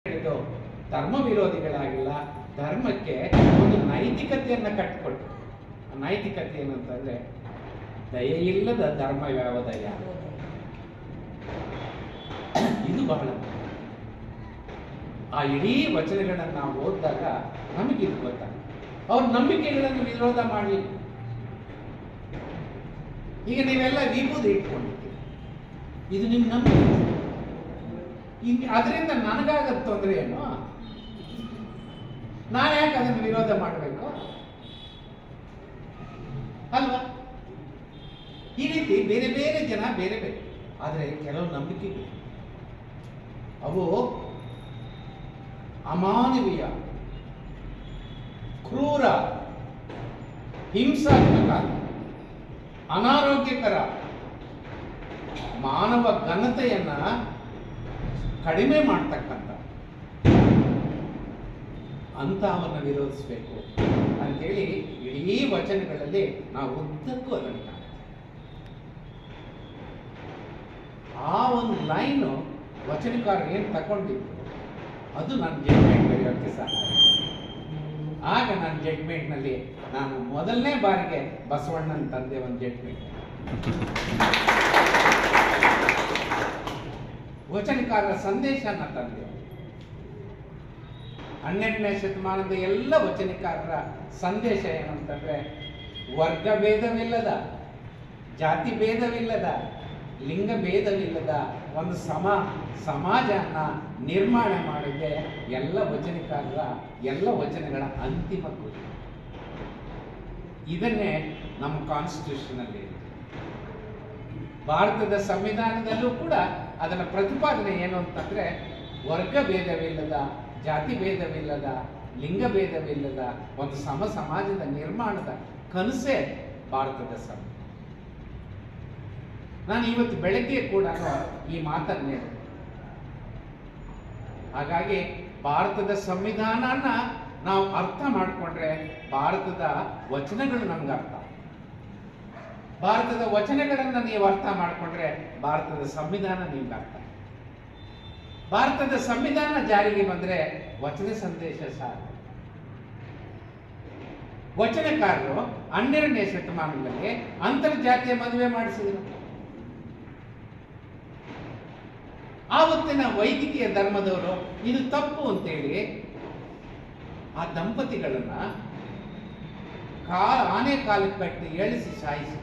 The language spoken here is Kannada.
ಹೇಳಿದ್ದು ಧರ್ಮ ವಿರೋಧಿಗಳಾಗಿಲ್ಲ, ಧರ್ಮಕ್ಕೆ ಒಂದು ನೈತಿಕತೆಯನ್ನು ಕಟ್ಟಿಕೊಟ್ಟು. ನೈತಿಕತೆ ಏನಂತಂದ್ರೆ ದಯೆ ಇಲ್ಲದ ಧರ್ಮ ಯಾವ ದಯ, ಇದು ಬಹಳ. ಆ ಇಡೀ ವಚನಗಳನ್ನು ನಾವು ಓದಿದಾಗ ನಮಗಿದು ಗೊತ್ತಾಗ. ಅವ್ರ ನಂಬಿಕೆಗಳನ್ನು ವಿರೋಧ ಮಾಡಲಿ. ಈಗ ನೀವೆಲ್ಲ ವಿಭೂತಿ ಇಟ್ಕೊಂಡಿದ್ದೀರಿ, ಇದು ನಿಮ್ಮ ನಂಬಿಕೆ. ಅದರಿಂದ ನನಗಾಗದ ತೊಂದರೆ ಏನು? ನಾನು ಯಾಕೆ ಅದನ್ನು ವಿರೋಧ ಮಾಡಬೇಕು ಅಲ್ವಾ? ಈ ರೀತಿ ಬೇರೆ ಬೇರೆ ಜನ ಬೇರೆ ಬೇರೆ, ಆದರೆ ಕೆಲವು ನಂಬಿಕೆಗಳು ಅವು ಅಮಾನವೀಯ, ಕ್ರೂರ, ಹಿಂಸಾತ್ಮಕ, ಅನಾರೋಗ್ಯಕರ, ಮಾನವ ಘನತೆಯನ್ನ ಕಡಿಮೆ ಮಾಡ್ತಕ್ಕಂಥ ಅಂತಹವನ್ನು ವಿರೋಧಿಸಬೇಕು ಅಂತೇಳಿ ಇಡೀ ವಚನಗಳಲ್ಲಿ ನಾವು ಉದ್ದಕ್ಕೂ ಅದನ್ನು ಕಾಣ್ತೀವಿ. ಆ ಒಂದು ಲೈನು ವಚನಕಾರ ಏನು ತಗೊಂಡಿದ್ದು ಅದು ನನ್ನ ಜಡ್ಜ್ಮೆಂಟ್ ಬರೆಯೋಕ್ಕೆ ಸಹಾಯ. ಆಗ ನನ್ನ ಜಡ್ಜ್ಮೆಂಟ್ನಲ್ಲಿ ನಾನು ಮೊದಲನೇ ಬಾರಿಗೆ ಬಸವಣ್ಣನ ತಂದೆ ಒಂದು ಜಡ್ಜ್ಮೆಂಟ್. ವಚನಕಾರರ ಸಂದೇಶನ ತಂದೆ. 12ನೇ ಶತಮಾನದ ಎಲ್ಲ ವಚನಕಾರರ ಸಂದೇಶ ಏನಂತಂದ್ರೆ ವರ್ಗ ಭೇದವಿಲ್ಲದ, ಜಾತಿ ಭೇದವಿಲ್ಲದ, ಲಿಂಗ ಭೇದವಿಲ್ಲದ ಒಂದು ಸಮಾಜನ ನಿರ್ಮಾಣ ಮಾಡಿದೆ ಎಲ್ಲ ವಚನಕಾರರ ಎಲ್ಲ ವಚನಗಳ ಅಂತಿಮ ಗುರಿ. ಇದನ್ನೇ ನಮ್ಮ ಕಾನ್ಸ್ಟಿಟ್ಯೂಷನ್ ಅಲ್ಲಿ, ಭಾರತದ ಸಂವಿಧಾನದಲ್ಲೂ ಕೂಡ ಅದರ ಪ್ರತಿಪಾದನೆ ಏನು ಅಂತಂದ್ರೆ ವರ್ಗ ಭೇದವಿಲ್ಲದ, ಜಾತಿ ಭೇದವಿಲ್ಲದ, ಲಿಂಗ ಭೇದವಿಲ್ಲದ ಒಂದು ಸಮಾಜದ ನಿರ್ಮಾಣದ ಕನಸೇ ಭಾರತದ ಸಂವಿಧಾನ. ನಾನು ಇವತ್ತು ಬೆಳಗ್ಗೆ ಕೂಡ ಈ ಮಾತನ್ನು ಹೇಳಿದೆ. ಹಾಗಾಗಿ ಭಾರತದ ಸಂವಿಧಾನನ ನಾವು ಅರ್ಥ ಮಾಡಿಕೊಂಡ್ರೆ ಭಾರತದ ವಚನಗಳು ನಮ್ಗೆ ಅರ್ಥ. ಭಾರತದ ವಚನಗಳನ್ನು ನೀವು ಅರ್ಥ ಮಾಡಿಕೊಂಡ್ರೆ ಭಾರತದ ಸಂವಿಧಾನ ನಿಮ್ಗೆ ಅರ್ಥ. ಭಾರತದ ಸಂವಿಧಾನ ಜಾರಿಗೆ ಬಂದ್ರೆ ವಚನ ಸಂದೇಶ ಸಾಧ್ಯ. ವಚನಕಾರರು 12ನೇ ಶತಮಾನದಲ್ಲಿ ಅಂತರ್ಜಾತೀಯ ಮದುವೆ ಮಾಡಿಸಿದರು. ಆವತ್ತಿನ ವೈದಿಕೀಯ ಧರ್ಮದವರು ಇದು ತಪ್ಪು ಅಂತೇಳಿ ಆ ದಂಪತಿಗಳನ್ನ ಆನೆ ಕಾಲಕ್ಕೆ ಕಟ್ಟಿ ಎಳಿಸಿ ಸಾಯಿಸಿ